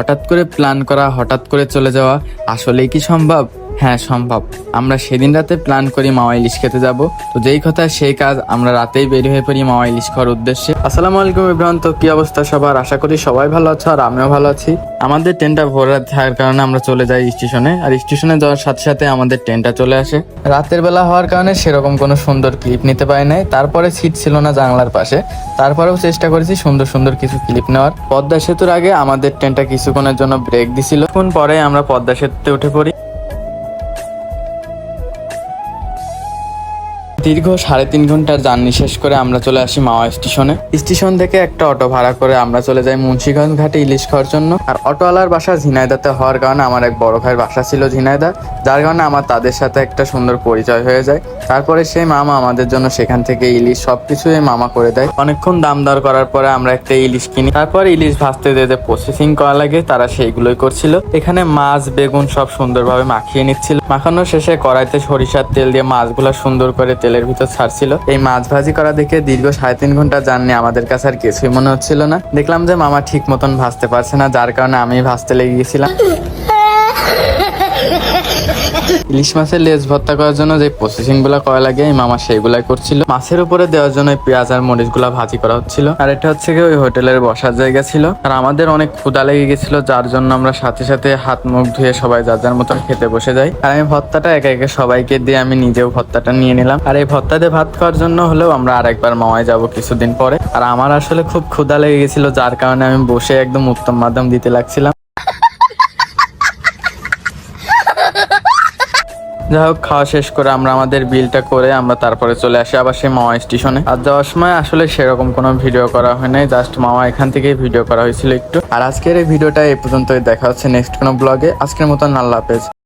হঠাৎ করে প্ল্যান করা, হঠাৎ করে চলে যাওয়া আসলেই কি সম্ভব? হ্যাঁ সম্ভব। আমরা সেদিন রাতে প্ল্যান করি মাওয়া ইলিশ খেতে যাব। তো যেই কথা সেই কাজ, আমরা রাতেই বের হয়ে পড়ি মাওয়া ইলিশ খাওয়ার উদ্দেশ্যে। আসসালামু আলাইকুম ইব্রাহিম, তো কি অবস্থা সবার? আশা করি সবাই ভালো আছো আর আমিও ভালো আছি। আমাদের ট্রেনটা ভোর রাত থাকার কারণে আমরা চলে যাই স্টেশনে, আর স্টেশনে যাওয়ার সাথে সাথে আমাদের ট্রেনটা চলে আসে। রাতের বেলা হওয়ার কারণে সেরকম কোনো সুন্দর ক্লিপ নিতে পারি নাই, তারপরে সিট ছিল না জানলার পাশে, তারপরেও চেষ্টা করেছি সুন্দর সুন্দর কিছু ক্লিপ নেওয়ার। পদ্মা সেতুর আগে আমাদের ট্রেনটা কিছুক্ষণের জন্য ব্রেক দিছিল, কিছুক্ষণ পরে আমরা পদ্মা সেতুতে উঠে পড়ি। দীর্ঘ 3.5 ঘন্টার জার্নি শেষ করে আমরা চলে আসি মাওয়া স্টেশনে। স্টেশন থেকে একটা অটো ভাড়া করে আমরা চলে যাই মুন্সিগঞ্জ ঘাটে ইলিশ খাওয়ার জন্য। আর অটোওয়ালার বাসা ঝিনাইদাতে হওয়ার কারণে আমার এক বড় ভাইয়ের বাসা ছিল ঝিনাইদা, যার কারণে আমার তাদের সাথে একটা সুন্দর পরিচয় হয়ে যায়। তারপরে সেই মামা আমাদের জন্য সেখান থেকে ইলিশ সবকিছু মামা করে দেয়। অনেকক্ষণ দাম দর করার পরে আমরা একটা ইলিশ কিনি। তারপর ইলিশ ভাজতে যে প্রসেসিং করা লাগে তারা সেইগুলোই করছিল। এখানে মাছ বেগুন সব সুন্দরভাবে মাখিয়ে নিচ্ছিল। মাখানোর শেষে কড়াইতে সরিষার তেল দিয়ে মাছগুলো সুন্দর করে তেলের ভিতর ছাড়ছিল। এই মাছ ভাজি করা দেখে দীর্ঘ 3.5 ঘন্টা জার্নি আমাদের কাছে আর কিছুই মনে হচ্ছিল না। দেখলাম যে মামা ঠিক মতন ভাজতে পারছে না, যার কারণে আমি ভাজতে লেগে গেছিলাম। ইলিশ মাছের লেজ ভর্তা করার জন্য যে প্রসেসিং গুলা করা লাগে এই মামা সেইগুলাই করছিল। মাছের উপরে দেওয়ার জন্য পেঁয়াজ আর মরিচ গুলা ভাজি করা হচ্ছিল। আর এটা হচ্ছে কি ওই হোটেলের বসার জায়গা ছিল। আর আমাদের অনেক ক্ষুধা লেগে গেছিল, যার জন্য আমরা সাথে সাথে হাত মুখ ধুয়ে সবাই যার যার মতন খেতে বসে যাই। আর আমি ভর্তাটা একে একে সবাইকে দিয়ে আমি নিজেও ভর্তাটা নিয়ে নিলাম। আর এই ভর্তা দিয়ে ভাত খাওয়ার জন্য হলেও আমরা আরেকবার মাওয়ায় যাব কিছুদিন পরে। আর আমার আসলে খুব ক্ষুধা লেগে গেছিল, যার কারণে আমি বসে একদম উত্তম মাধ্যম দিতে লাগছিলাম। যাই হোক, খাওয়া শেষ করে আমরা আমাদের বিলটা করে আমরা তারপরে চলে আসি আবার সেই মাওয়া স্টেশনে। আর যাওয়ার সময় আসলে সেরকম কোনো ভিডিও করা হয় নাই, জাস্ট মাওয়া এখান থেকেই ভিডিও করা হয়েছিল একটু। আর আজকের এই ভিডিওটা এই পর্যন্তই। দেখা হচ্ছে নেক্সট কোনো ব্লগে। আজকের মতন আল্লাহ হাফেজ।